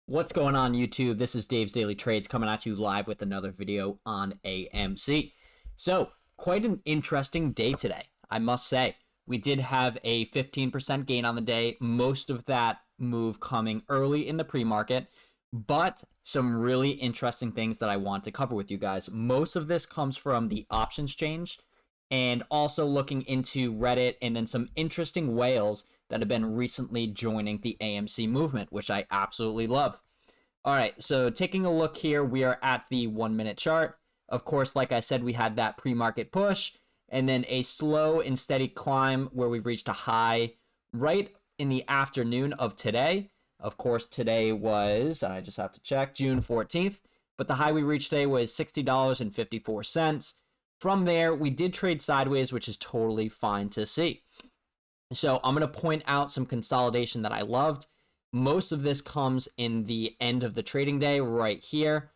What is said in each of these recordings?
What's going on, YouTube? This is Dave's Daily Trades coming at you live with another video on AMC. So, quite an interesting day today, I must say. We did have a 15% gain on the day, most of that move coming early in the pre-market, but some really interesting things that I want to cover with you guys. Most of this comes from the options change and also looking into Reddit and then some interesting whales that have been recently joining the AMC movement, which I absolutely love. All right, so taking a look here, we are at the 1 minute chart. Of course, like I said, we had that pre-market push and then a slow and steady climb where we've reached a high right in the afternoon of today. Of course, today was, I just have to check, June 14th, but the high we reached today was $60.54. From there, we did trade sideways, which is totally fine to see. So I'm going to point out some consolidation that I loved. Most of this comes in the end of the trading day right here,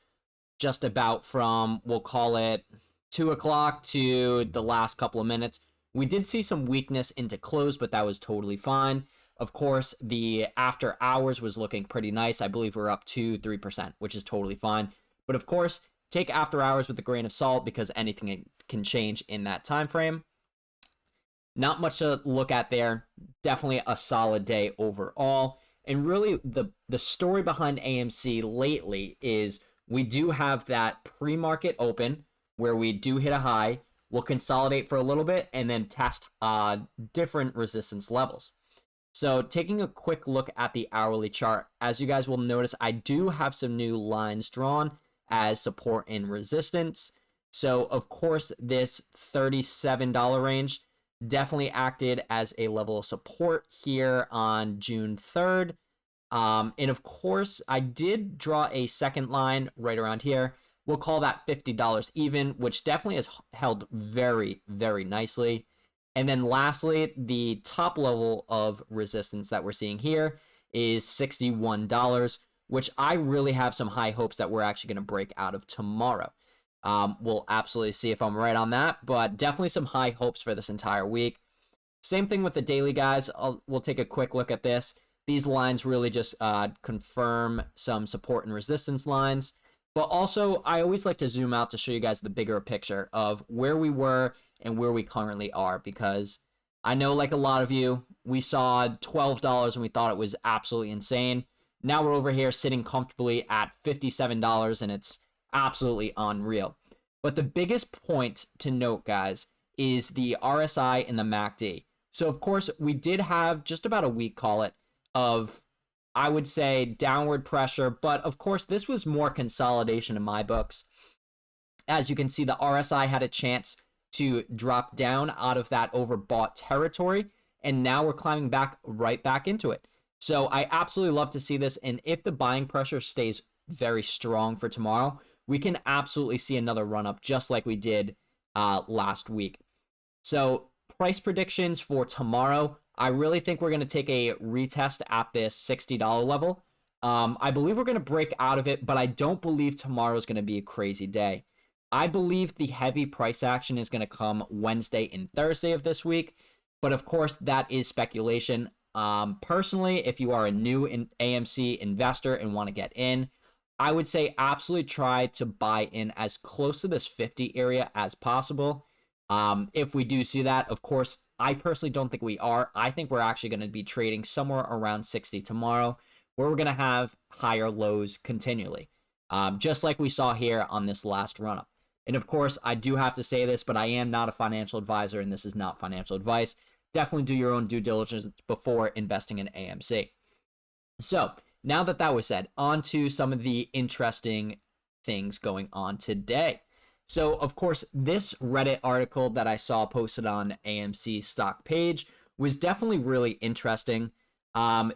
just about from, we'll call it 2 o'clock to the last couple of minutes. We did see some weakness into close, but that was totally fine. Of course, the after hours was looking pretty nice. I believe we're up 2-3%, which is totally fine. But of course, take after hours with a grain of salt because anything can change in that time frame. Not much to look at there. Definitely a solid day overall. And really, the story behind AMC lately is we do have that pre-market open where we do hit a high. We'll consolidate for a little bit and then test different resistance levels. So taking a quick look at the hourly chart, as you guys will notice, I do have some new lines drawn as support and resistance. So of course, this $37 range definitely acted as a level of support here on June 3rd. And of course, I did draw a second line right around here. We'll call that $50 even, which definitely has held very, very nicely. And then lastly, the top level of resistance that we're seeing here is $61, which I really have some high hopes that we're actually going to break out of tomorrow. We'll absolutely see if I'm right on that, but definitely some high hopes for this entire week. Same thing with the daily, guys. We'll take a quick look at this. These lines really just confirm some support and resistance lines. But also, I always like to zoom out to show you guys the bigger picture of where we were and where we currently are, because I know, like a lot of you, we saw $12 and we thought it was absolutely insane. Now we're over here sitting comfortably at $57 and it's absolutely unreal. But the biggest point to note, guys, is the RSI and the MACD. So of course, we did have just about a week, call it, of, I would say, downward pressure, but of course this was more consolidation in my books. As you can see, the RSI had a chance to drop down out of that overbought territory, and now we're climbing back right back into it. So I absolutely love to see this, and if the buying pressure stays very strong for tomorrow, we can absolutely see another run up just like we did last week. So price predictions for tomorrow, I really think we're going to take a retest at this $60 level. I believe we're going to break out of it, but I don't believe tomorrow is going to be a crazy day. I believe the heavy price action is going to come Wednesday and Thursday of this week, but of course that is speculation. Personally, if you are a new AMC investor and want to get in, I would say absolutely try to buy in as close to this 50 area as possible. If we do see that, of course, I personally don't think we are. I think we're actually going to be trading somewhere around 60 tomorrow, where we're going to have higher lows continually, just like we saw here on this last run up. And of course, I do have to say this, but I am not a financial advisor, and this is not financial advice. Definitely do your own due diligence before investing in AMC. So now that that was said, on to some of the interesting things going on today. So, of course, this Reddit article that I saw posted on AMC's stock page was definitely really interesting.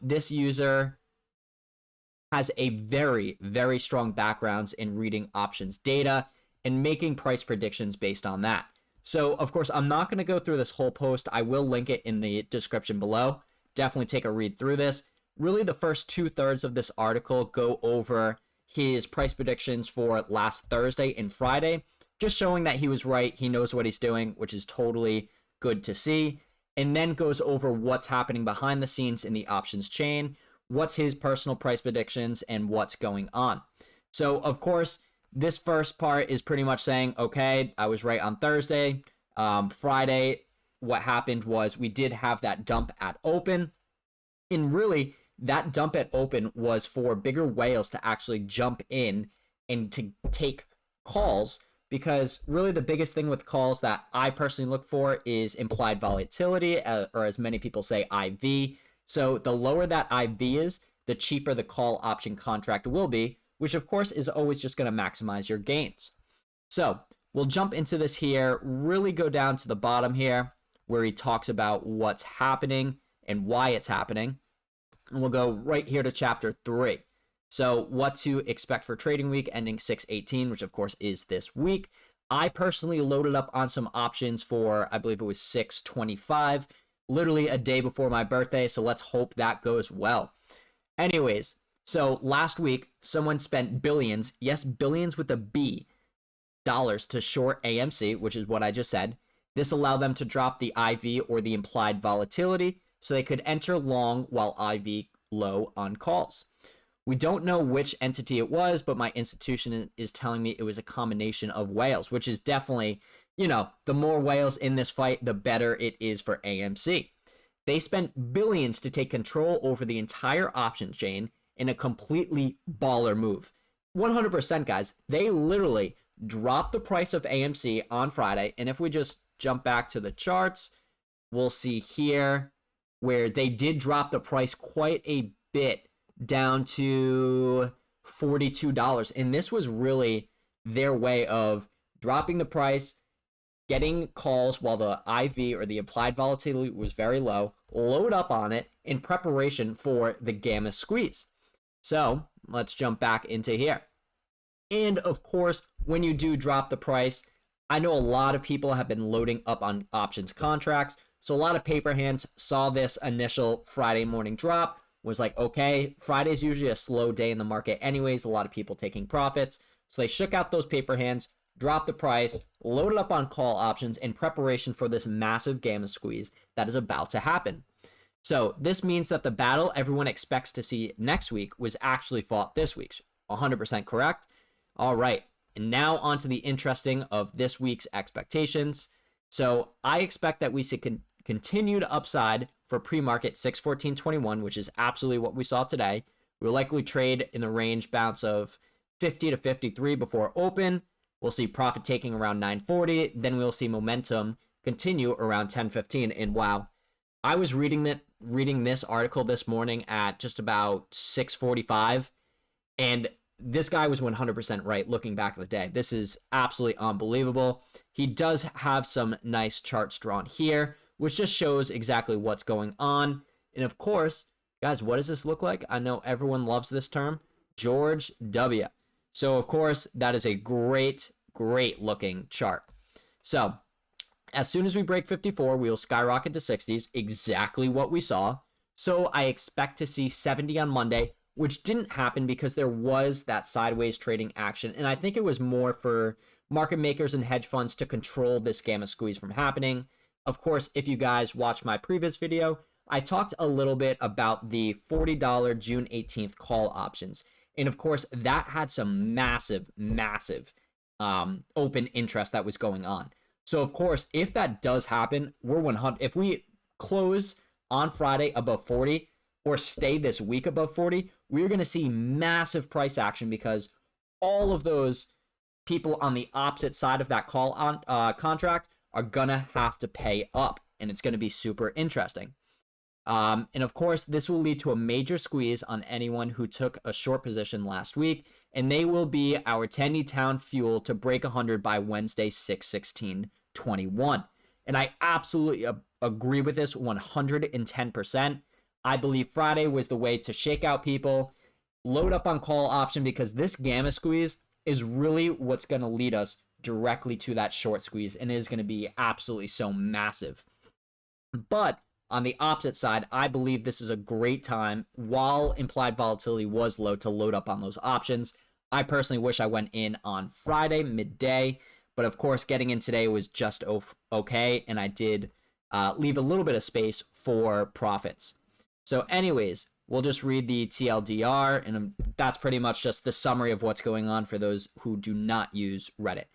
This user has a very, very strong background in reading options data and making price predictions based on that. So, of course, I'm not going to go through this whole post. I will link it in the description below. Definitely take a read through this. Really, the first 2/3 of this article go over his price predictions for last Thursday and Friday, just showing that he was right. He knows what he's doing, which is totally good to see. And then goes over what's happening behind the scenes in the options chain, what's his personal price predictions and what's going on. So, of course, this first part is pretty much saying, okay, I was right on Thursday. Friday, what happened was we did have that dump at open. And really, that dump at open was for bigger whales to actually jump in and to take calls, because really the biggest thing with calls that I personally look for is implied volatility, or as many people say, IV. So the lower that IV is, the cheaper the call option contract will be, which of course is always just going to maximize your gains. So we'll jump into this here, really go down to the bottom here where he talks about what's happening and why it's happening. And we'll go right here to chapter 3. So what to expect for trading week ending 6/18, which of course is this week. I personally loaded up on some options for, I believe it was 6/25, literally a day before my birthday. So let's hope that goes well. Anyways, so last week, someone spent billions, yes, billions with a B, dollars to short AMC, which is what I just said. This allowed them to drop the IV or the implied volatility so they could enter long while IV low on calls. We don't know which entity it was, but my institution is telling me it was a combination of whales, which is definitely, the more whales in this fight, the better it is for AMC. They spent billions to take control over the entire option chain in a completely baller move. 100%, guys. They literally dropped the price of AMC on Friday. And if we just jump back to the charts, we'll see here where they did drop the price quite a bit, down to $42. And this was really their way of dropping the price, getting calls while the IV or the implied volatility was very low, load up on it in preparation for the gamma squeeze. So let's jump back into here. And of course, when you do drop the price, I know a lot of people have been loading up on options contracts. So a lot of paper hands saw this initial Friday morning drop, was like, okay, Friday's usually a slow day in the market anyways, a lot of people taking profits. So they shook out those paper hands, dropped the price, loaded up on call options in preparation for this massive gamma squeeze that is about to happen. So this means that the battle everyone expects to see next week was actually fought this week. 100% correct. All right, and now on to the interesting of this week's expectations. So I expect that we see continued upside for pre-market 6/14/21, which is absolutely what we saw today. We'll likely trade in the range bounce of 50 to 53 before open. We'll see profit taking around 940. Then we'll see momentum continue around 10:15. And wow, I was reading this article this morning at just about 6:45, and this guy was 100% right looking back at the day. This is absolutely unbelievable. He does have some nice charts drawn here, which just shows exactly what's going on. And of course, guys, what does this look like? I know everyone loves this term, George W. So of course, that is a great looking chart. So as soon as we break 54, we'll skyrocket to 60s, exactly what we saw. So I expect to see 70 on Monday, which didn't happen because there was that sideways trading action. And I think it was more for market makers and hedge funds to control this gamma squeeze from happening. Of course, if you guys watched my previous video, I talked a little bit about the $40 June 18th call options. And of course, that had some massive open interest that was going on. So of course, if that does happen, we're 100. If we close on Friday above 40 or stay this week above 40, we're going to see massive price action because all of those people on the opposite side of that call on contract are gonna have to pay up, and it's gonna be super interesting. And of course, this will lead to a major squeeze on anyone who took a short position last week, and they will be our 10 town fuel to break 100 by Wednesday, 6/16/21. And I absolutely agree with this 110%. I believe Friday was the way to shake out people, load up on call option, because this gamma squeeze is really what's going to lead us directly to that short squeeze, and it is going to be absolutely so massive. But on the opposite side, I believe this is a great time, while implied volatility was low, to load up on those options. I personally wish I went in on Friday midday, but of course getting in today was just okay, and I did leave a little bit of space for profits. So anyways, we'll just read the TLDR, and that's pretty much just the summary of what's going on for those who do not use Reddit.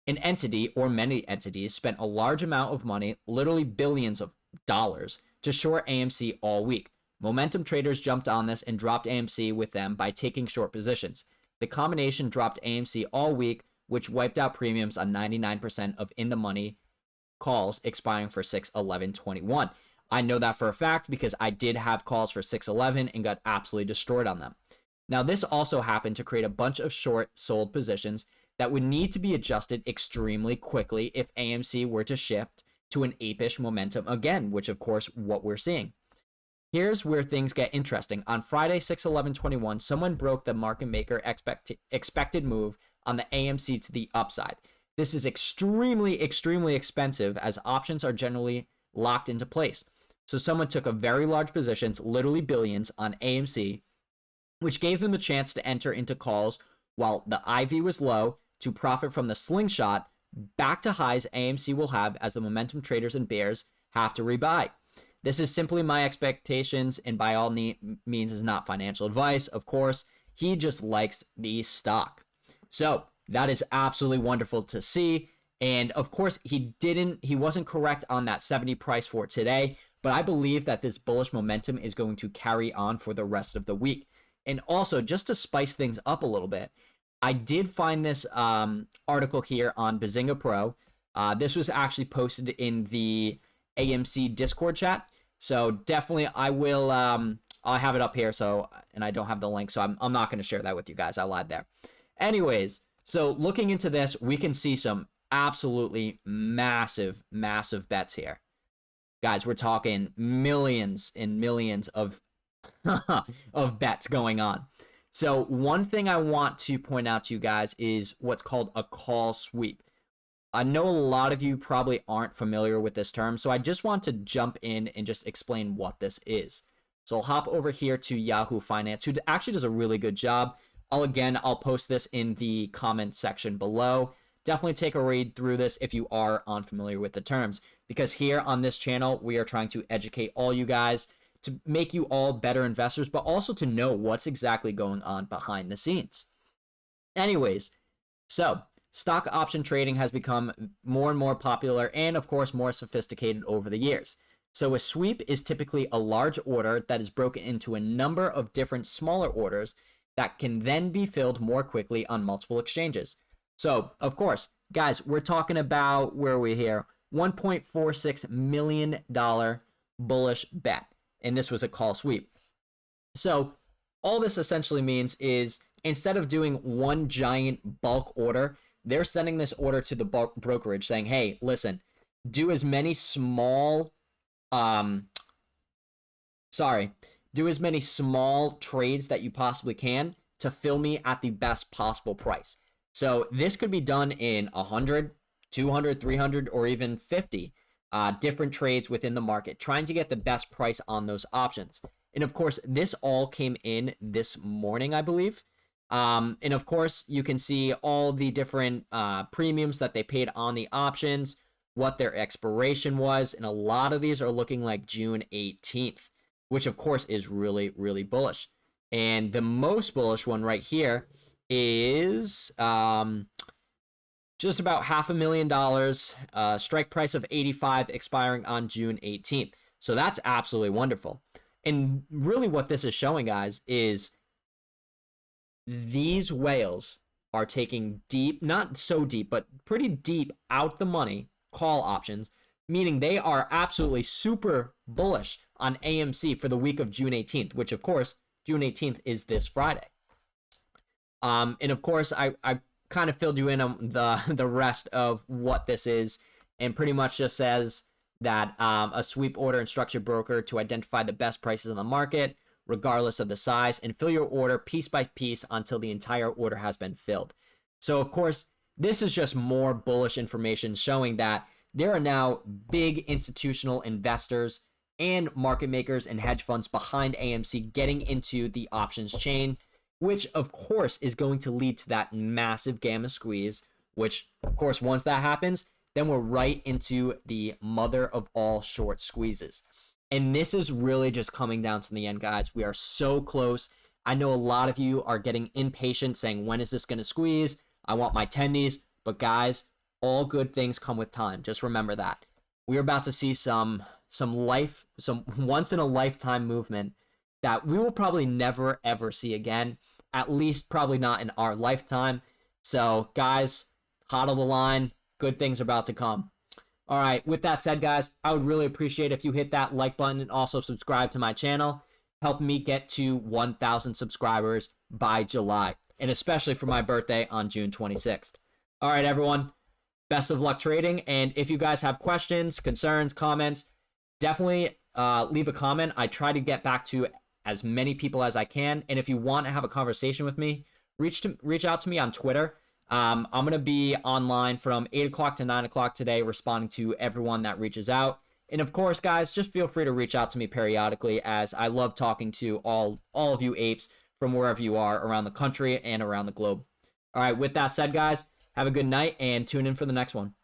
An entity or many entities spent a large amount of money, literally billions of dollars, to short AMC all week. Momentum traders jumped on this and dropped AMC with them by taking short positions. The combination dropped AMC all week, which wiped out premiums on 99% of in-the-money calls expiring for 6/11/21. I know that for a fact because I did have calls for 6/11 and got absolutely destroyed on them. Now, this also happened to create a bunch of short sold positions that would need to be adjusted extremely quickly if AMC were to shift to an apish momentum again, which of course what we're seeing. Here's where things get interesting. On Friday, 6/11/21, someone broke the market maker expected move on the AMC to the upside. This is extremely expensive as options are generally locked into place. So someone took a very large positions, literally billions, on AMC, which gave them a chance to enter into calls while the IV was low to profit from the slingshot back to highs AMC will have as the momentum traders and bears have to rebuy. This is simply my expectations, and by all means is not financial advice. Of course, he just likes the stock. So that is absolutely wonderful to see. And of course, he wasn't correct on that 70 price for today, but I believe that this bullish momentum is going to carry on for the rest of the week. And also, just to spice things up a little bit, I did find this article here on Bazinga Pro. This was actually posted in the AMC Discord chat. So definitely I will, I'll have it up here. So, and I don't have the link, so I'm not going to share that with you guys. I lied there. Anyways, so looking into this, we can see some absolutely massive bets here. Guys, we're talking millions and millions of of bets going on. So one thing I want to point out to you guys is what's called a call sweep. I know a lot of you probably aren't familiar with this term, so I just want to jump in and just explain what this is. So I'll hop over here to Yahoo Finance, who actually does a really good job. I'll post this in the comment section below. Definitely take a read through this if you are unfamiliar with the terms, because here on this channel, we are trying to educate all you guys to make you all better investors, but also to know what's exactly going on behind the scenes. Anyways, so stock option trading has become more and more popular and, of course, more sophisticated over the years. So a sweep is typically a large order that is broken into a number of different smaller orders that can then be filled more quickly on multiple exchanges. So, of course, guys, we're talking about, where are we here? $1.46 million bullish bet. And this was a call sweep. So all this essentially means is instead of doing one giant bulk order, they're sending this order to the brokerage saying, hey, listen, do as many small trades that you possibly can to fill me at the best possible price. So this could be done in 100, 200, 300, or even 50 different trades within the market, trying to get the best price on those options. And of course, this all came in this morning, I believe. And of course, you can see all the different premiums that they paid on the options, what their expiration was, and a lot of these are looking like June 18th, which of course is really, really bullish. And the most bullish one right here is just about $500,000, strike price of 85, expiring on June 18th. So that's absolutely wonderful. And really what this is showing, guys, is these whales are taking deep, not so deep, but pretty deep out the money call options, meaning they are absolutely super bullish on AMC for the week of June 18th, which of course, June 18th is this Friday. And of course, I kind of filled you in on the rest of what this is, and pretty much just says that a sweep order instructs your broker to identify the best prices on the market, regardless of the size, and fill your order piece by piece until the entire order has been filled. So of course, this is just more bullish information showing that there are now big institutional investors and market makers and hedge funds behind AMC getting into the options chain, which of course is going to lead to that massive gamma squeeze, which of course, once that happens, then we're right into the mother of all short squeezes. And this is really just coming down to the end, guys. We are so close. I know a lot of you are getting impatient saying, when is this going to squeeze? I want my tendies. But guys, all good things come with time. Just remember that. We're about to see some once in a lifetime movement that we will probably never ever see again. At least probably not in our lifetime. So guys, hodl the line. Good things are about to come. All right, with that said, guys, I would really appreciate if you hit that like button and also subscribe to my channel. Help me get to 1,000 subscribers by July, and especially for my birthday on June 26th. All right, everyone, best of luck trading. And if you guys have questions, concerns, comments, definitely leave a comment. I try to get back to as many people as I can. And if you want to have a conversation with me, reach out to me on Twitter. I'm going to be online from 8 o'clock to 9 o'clock today, responding to everyone that reaches out. And of course, guys, just feel free to reach out to me periodically, as I love talking to all of you apes from wherever you are around the country and around the globe. All right, with that said, guys, have a good night and tune in for the next one.